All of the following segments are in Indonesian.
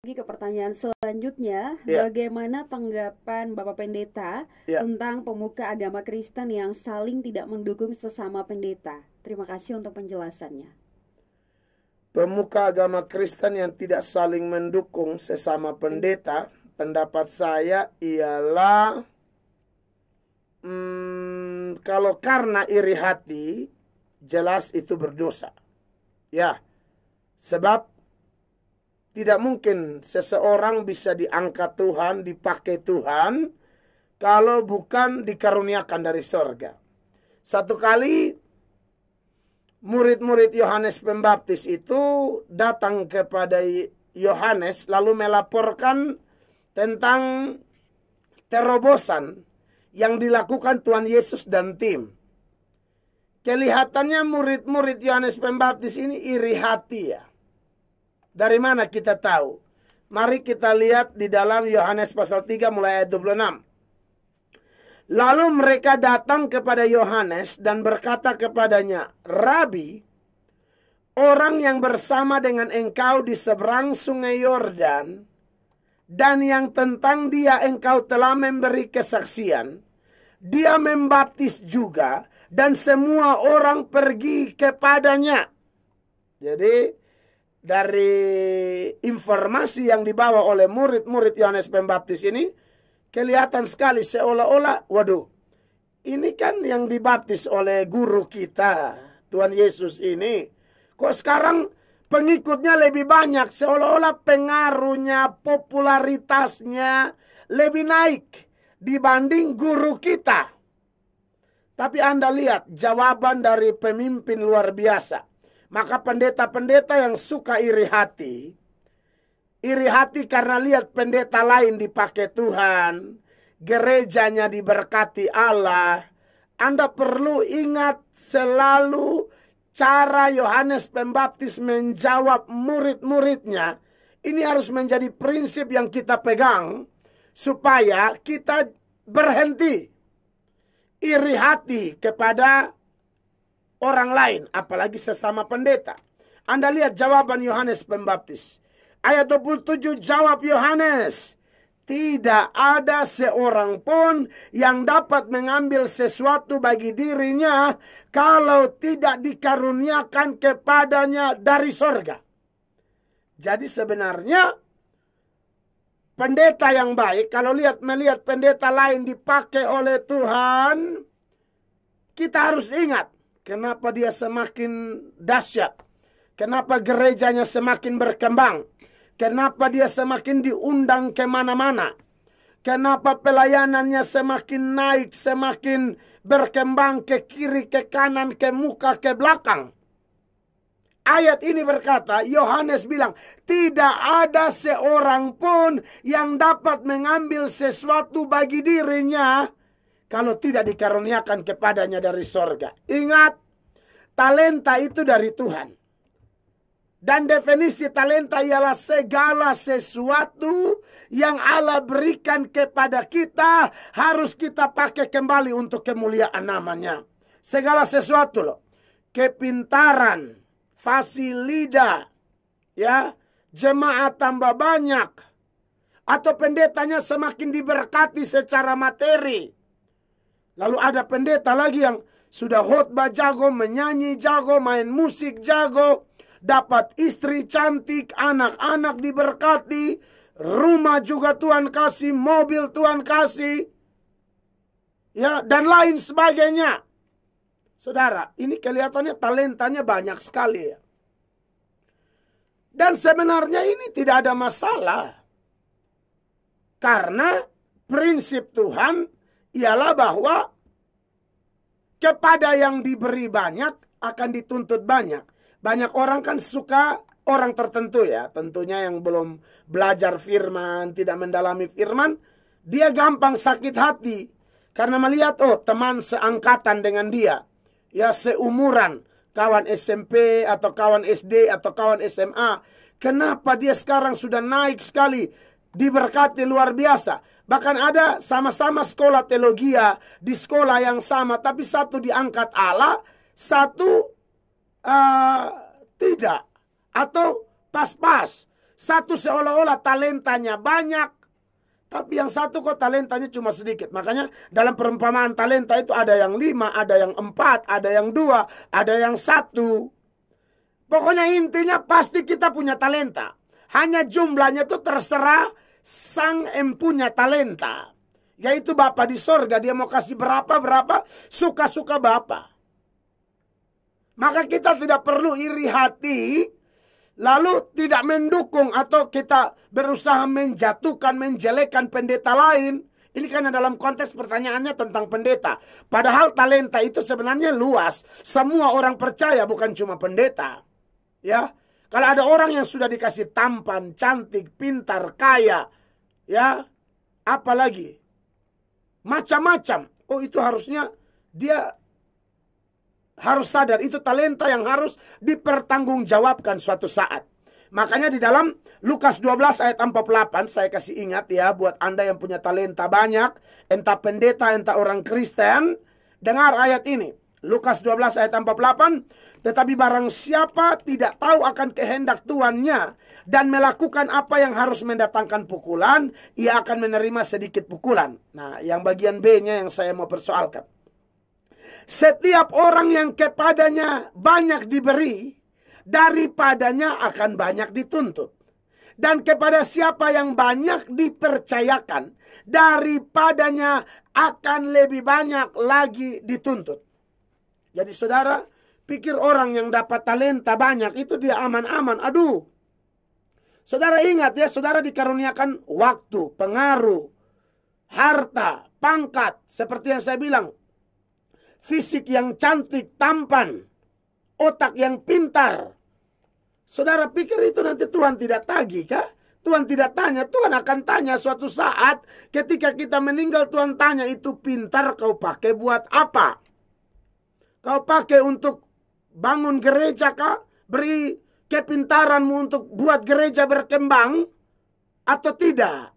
Lagi ke pertanyaan selanjutnya, Ya, bagaimana tanggapan Bapak Pendeta ya. tentang pemuka agama Kristen yang saling tidak mendukung sesama pendeta? Terima kasih untuk penjelasannya. Pemuka agama Kristen yang tidak saling mendukung sesama pendeta, pendapat saya ialah kalau karena iri hati, jelas itu berdosa. Ya, sebab tidak mungkin seseorang bisa diangkat Tuhan, dipakai Tuhan, kalau bukan dikaruniakan dari sorga. Satu kali murid-murid Yohanes Pembaptis itu datang kepada Yohanes lalu melaporkan tentang terobosan yang dilakukan Tuhan Yesus dan tim. Kelihatannya murid-murid Yohanes Pembaptis ini iri hati ya. Dari mana kita tahu? Mari kita lihat di dalam Yohanes pasal 3 mulai ayat 26. Lalu mereka datang kepada Yohanes dan berkata kepadanya, Rabi, orang yang bersama dengan engkau di seberang sungai Yordan, dan yang tentang dia engkau telah memberi kesaksian, dia membaptis juga, dan semua orang pergi kepadanya. Jadi, dari informasi yang dibawa oleh murid-murid Yohanes Pembaptis ini, kelihatan sekali seolah-olah, waduh, ini kan yang dibaptis oleh guru kita, Tuhan Yesus ini. Kok sekarang pengikutnya lebih banyak, seolah-olah pengaruhnya, popularitasnya lebih naik dibanding guru kita. Tapi Anda lihat jawaban dari pemimpin luar biasa. Maka pendeta-pendeta yang suka iri hati karena lihat pendeta lain dipakai Tuhan, gerejanya diberkati Allah. Anda perlu ingat selalu cara Yohanes Pembaptis menjawab murid-muridnya. Ini harus menjadi prinsip yang kita pegang supaya kita berhenti iri hati kepada orang lain, apalagi sesama pendeta. Anda lihat jawaban Yohanes Pembaptis. Ayat 27 jawab Yohanes, tidak ada seorang pun yang dapat mengambil sesuatu bagi dirinya kalau tidak dikaruniakan kepadanya dari sorga. Jadi sebenarnya pendeta yang baik, kalau melihat pendeta lain dipakai oleh Tuhan, kita harus ingat kenapa dia semakin dahsyat, kenapa gerejanya semakin berkembang, kenapa dia semakin diundang kemana-mana, kenapa pelayanannya semakin naik, semakin berkembang ke kiri, ke kanan, ke muka, ke belakang. Ayat ini berkata, Yohanes bilang, tidak ada seorang pun yang dapat mengambil sesuatu bagi dirinya kalau tidak dikaruniakan kepadanya dari sorga. Ingat, talenta itu dari Tuhan. Dan definisi talenta ialah segala sesuatu yang Allah berikan kepada kita harus kita pakai kembali untuk kemuliaan namanya. Segala sesuatu loh. Kepintaran, fasilida, ya, jemaat tambah banyak, atau pendetanya semakin diberkati secara materi. Lalu ada pendeta lagi yang sudah khotbah jago, menyanyi jago, main musik jago, dapat istri cantik, anak-anak diberkati, rumah juga Tuhan kasih, mobil Tuhan kasih, ya, dan lain sebagainya. Saudara, ini kelihatannya talentanya banyak sekali ya. Dan sebenarnya ini tidak ada masalah. Karena prinsip Tuhan ialah bahwa kepada yang diberi banyak akan dituntut banyak. Banyak orang kan suka orang tertentu ya. Tentunya yang belum belajar firman, tidak mendalami firman, dia gampang sakit hati. Karena melihat, oh, teman seangkatan dengan dia, ya, seumuran, kawan SMP atau kawan SD atau kawan SMA. Kenapa dia sekarang sudah naik sekali, diberkati luar biasa. Bahkan ada sama-sama sekolah teologi di sekolah yang sama, tapi satu diangkat Allah, satu tidak, atau pas-pas. Satu seolah-olah talentanya banyak, tapi yang satu kok talentanya cuma sedikit. Makanya dalam perumpamaan talenta itu ada yang 5, ada yang 4, ada yang 2, ada yang 1. Pokoknya intinya pasti kita punya talenta. Hanya jumlahnya itu terserah sang empunya talenta, yaitu Bapa di sorga. Dia mau kasih berapa, suka-suka Bapa. Maka kita tidak perlu iri hati, lalu tidak mendukung atau kita berusaha menjatuhkan, menjelekkan pendeta lain. Ini karena dalam konteks pertanyaannya tentang pendeta. Padahal talenta itu sebenarnya luas. Semua orang percaya, bukan cuma pendeta. Ya, kalau ada orang yang sudah dikasih tampan, cantik, pintar, kaya, ya, apalagi macam-macam. Oh, itu harusnya dia harus sadar itu talenta yang harus dipertanggungjawabkan suatu saat. Makanya di dalam Lukas 12 ayat 48 saya kasih ingat ya buat Anda yang punya talenta banyak, entah pendeta, entah orang Kristen, dengar ayat ini. Lukas 12 ayat 48, tetapi barang siapa tidak tahu akan kehendak tuannya dan melakukan apa yang harus mendatangkan pukulan, ia akan menerima sedikit pukulan. Nah, yang bagian B-nya yang saya mau persoalkan. Setiap orang yang kepadanya banyak diberi, daripadanya akan banyak dituntut. Dan kepada siapa yang banyak dipercayakan, daripadanya akan lebih banyak lagi dituntut. Jadi saudara, pikir orang yang dapat talenta banyak itu dia aman-aman. Aduh. Saudara ingat ya, saudara dikaruniakan waktu, pengaruh, harta, pangkat. Seperti yang saya bilang, fisik yang cantik, tampan, otak yang pintar. Saudara pikir itu nanti Tuhan tidak tagih kah? Tuhan tidak tanya. Tuhan akan tanya suatu saat ketika kita meninggal. Tuhan tanya, itu pintar kau pakai buat apa? Kau pakai untuk bangun gereja kah? Beri kepintaranmu untuk buat gereja berkembang atau tidak?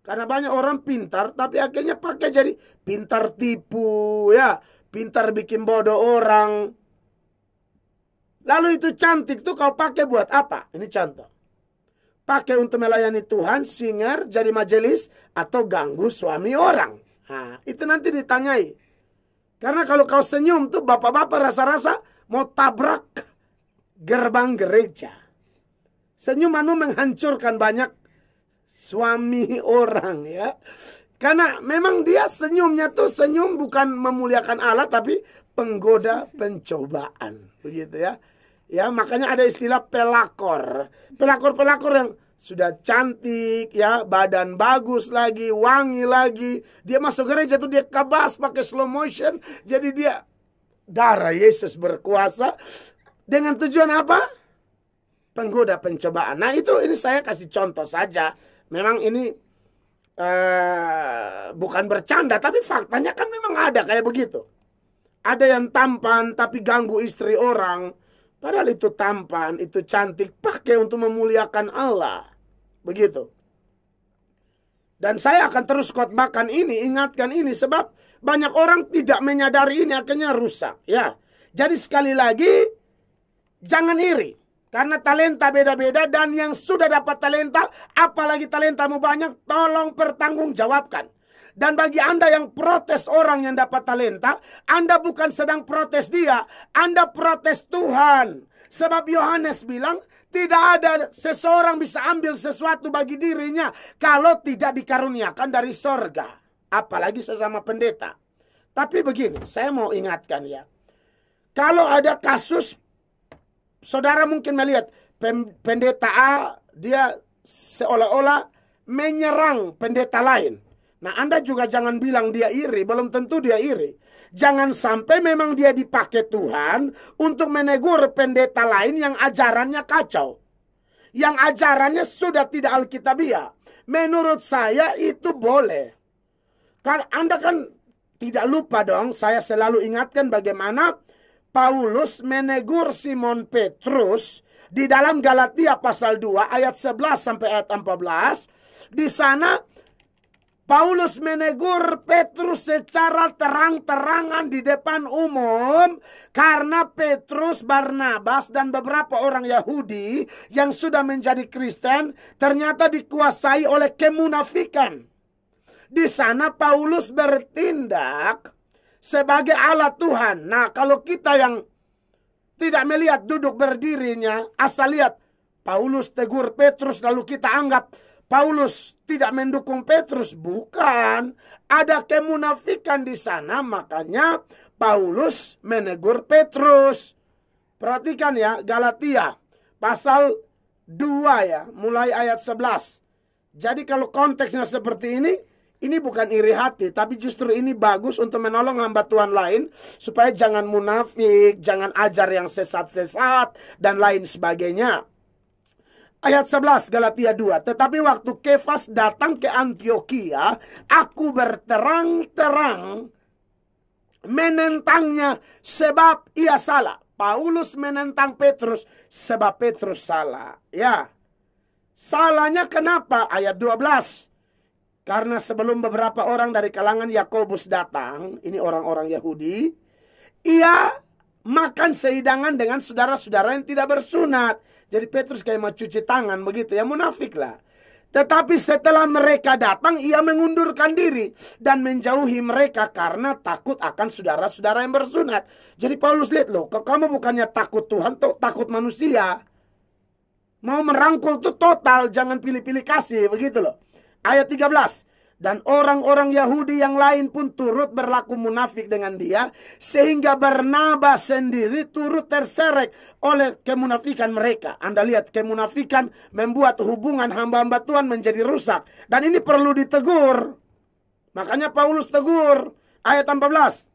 Karena banyak orang pintar tapi akhirnya pakai jadi pintar tipu ya, pintar bikin bodoh orang. Lalu itu cantik tuh kau pakai buat apa? Ini contoh. Pakai untuk melayani Tuhan, singer, jadi majelis, atau ganggu suami orang. Nah, itu nanti ditanyai. Karena kalau kau senyum tuh bapak-bapak rasa-rasa mau tabrak gerbang gereja. Senyumanmu menghancurkan banyak suami orang ya. Karena memang dia senyumnya tuh senyum bukan memuliakan Allah tapi penggoda pencobaan. Begitu ya. Ya, makanya ada istilah pelakor. Pelakor-pelakor yang sudah cantik ya, badan bagus lagi, wangi lagi. Dia masuk gereja tuh dia kabas pakai slow motion. Jadi dia darah Yesus berkuasa. Dengan tujuan apa? Penggoda pencobaan. Nah, ini saya kasih contoh saja. Memang ini bukan bercanda, tapi faktanya kan memang ada kayak begitu. Ada yang tampan tapi ganggu istri orang. Padahal itu tampan, itu cantik, pakai untuk memuliakan Allah. Begitu. Dan saya akan terus khotbahkan ini, ingatkan ini, sebab banyak orang tidak menyadari ini, akhirnya rusak. Ya, jadi sekali lagi, jangan iri. Karena talenta beda-beda, dan yang sudah dapat talenta, apalagi talentamu banyak, tolong pertanggungjawabkan. Dan bagi Anda yang protes orang yang dapat talenta, Anda bukan sedang protes dia, Anda protes Tuhan. Sebab Yohanes bilang, tidak ada seseorang bisa ambil sesuatu bagi dirinya kalau tidak dikaruniakan dari sorga. Apalagi sesama pendeta. Tapi begini, saya mau ingatkan ya. Kalau ada kasus, saudara mungkin melihat pendeta A, dia seolah-olah menyerang pendeta lain. Nah, Anda juga jangan bilang dia iri, belum tentu dia iri. Jangan sampai memang dia dipakai Tuhan untuk menegur pendeta lain yang ajarannya kacau. Yang ajarannya sudah tidak alkitabiah. Menurut saya itu boleh. Kan Anda kan tidak lupa dong, saya selalu ingatkan bagaimana Paulus menegur Simon Petrus di dalam Galatia pasal 2 ayat 11 sampai ayat 14. Di sana Paulus menegur Petrus secara terang-terangan di depan umum karena Petrus, Barnabas, dan beberapa orang Yahudi yang sudah menjadi Kristen ternyata dikuasai oleh kemunafikan. Di sana Paulus bertindak sebagai alat Tuhan. Nah, kalau kita yang tidak melihat duduk berdirinya, asal lihat Paulus tegur Petrus lalu kita anggap Paulus tidak mendukung Petrus. Bukan. Ada kemunafikan di sana, makanya Paulus menegur Petrus. Perhatikan ya, Galatia pasal 2 ya, mulai ayat 11. Jadi kalau konteksnya seperti ini bukan iri hati, tapi justru ini bagus untuk menolong hamba Tuhan lain supaya jangan munafik, jangan ajar yang sesat-sesat dan lain sebagainya. Ayat 11 Galatia 2. Tetapi waktu Kefas datang ke Antiokhia, aku berterang-terang menentangnya sebab ia salah. Paulus menentang Petrus sebab Petrus salah. Ya. Salahnya kenapa? Ayat 12. Karena sebelum beberapa orang dari kalangan Yakobus datang, ini orang-orang Yahudi, ia makan sehidangan dengan saudara-saudara yang tidak bersunat. Jadi Petrus kayak mau cuci tangan begitu ya, munafik lah. Tetapi setelah mereka datang, ia mengundurkan diri dan menjauhi mereka karena takut akan saudara-saudara yang bersunat. Jadi Paulus lihat loh, kamu bukannya takut Tuhan, takut manusia. Mau merangkul tuh total, jangan pilih-pilih kasih, begitu loh. Ayat 13. Dan orang-orang Yahudi yang lain pun turut berlaku munafik dengan dia, sehingga Barnabas sendiri turut terseret oleh kemunafikan mereka. Anda lihat, kemunafikan membuat hubungan hamba-hamba Tuhan menjadi rusak. Dan ini perlu ditegur. Makanya Paulus tegur. Ayat 14.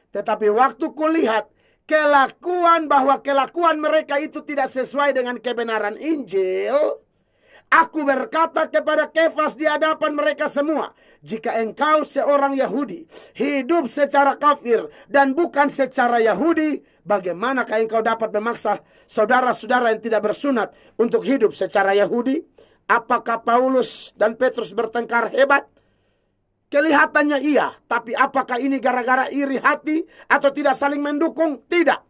Tetapi waktu kulihat bahwa kelakuan mereka itu tidak sesuai dengan kebenaran Injil, aku berkata kepada Kefas di hadapan mereka semua, jika engkau seorang Yahudi hidup secara kafir dan bukan secara Yahudi, bagaimanakah engkau dapat memaksa saudara-saudara yang tidak bersunat untuk hidup secara Yahudi? Apakah Paulus dan Petrus bertengkar hebat? Kelihatannya iya, tapi apakah ini gara-gara iri hati atau tidak saling mendukung? Tidak.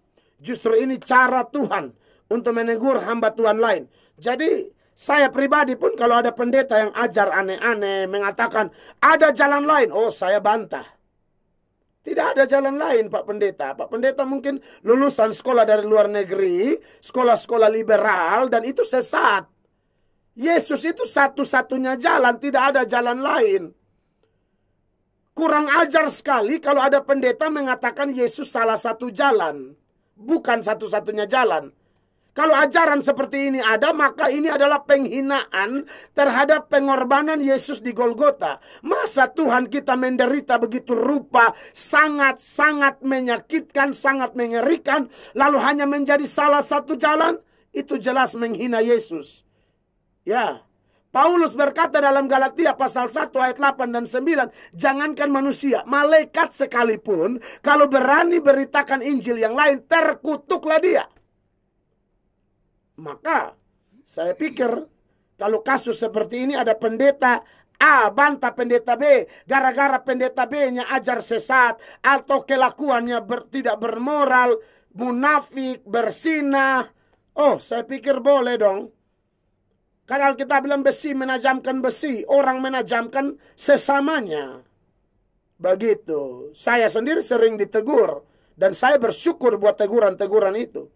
Justru ini cara Tuhan untuk menegur hamba Tuhan lain. Jadi saya pribadi pun kalau ada pendeta yang ajar aneh-aneh, mengatakan ada jalan lain, oh saya bantah. Tidak ada jalan lain Pak Pendeta. Pak Pendeta mungkin lulusan sekolah dari luar negeri, sekolah-sekolah liberal, dan itu sesat. Yesus itu satu-satunya jalan, tidak ada jalan lain. Kurang ajar sekali kalau ada pendeta mengatakan Yesus salah satu jalan, bukan satu-satunya jalan. Kalau ajaran seperti ini ada, maka ini adalah penghinaan terhadap pengorbanan Yesus di Golgota. Masa Tuhan kita menderita begitu rupa, sangat-sangat menyakitkan, sangat mengerikan, lalu hanya menjadi salah satu jalan? Itu jelas menghina Yesus. Ya, Paulus berkata dalam Galatia pasal 1 ayat 8 dan 9, jangankan manusia, malaikat sekalipun, kalau berani beritakan Injil yang lain, terkutuklah dia. Maka saya pikir kalau kasus seperti ini ada pendeta A bantah pendeta B gara-gara pendeta B-nya ajar sesat atau kelakuannya tidak bermoral, munafik, bersinah. Oh, saya pikir boleh dong. Karena kita bilang besi menajamkan besi, orang menajamkan sesamanya. Begitu. Saya sendiri sering ditegur dan saya bersyukur buat teguran-teguran itu.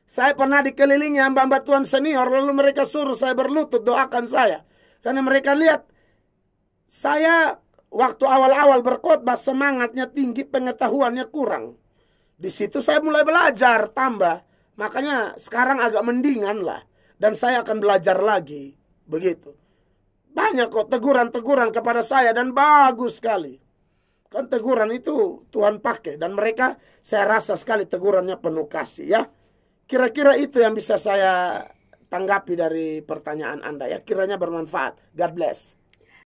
Saya pernah dikelilingi hamba-hamba Tuhan senior, lalu mereka suruh saya berlutut, doakan saya. Karena mereka lihat, saya waktu awal-awal berkhotbah semangatnya tinggi, pengetahuannya kurang. Di situ saya mulai belajar, tambah. Makanya sekarang agak mendingan lah. Dan saya akan belajar lagi. Begitu. Banyak kok teguran-teguran kepada saya dan bagus sekali. Kan teguran itu Tuhan pakai. Dan mereka saya rasa sekali tegurannya penuh kasih ya. Kira-kira itu yang bisa saya tanggapi dari pertanyaan Anda ya. Kiranya bermanfaat. God bless.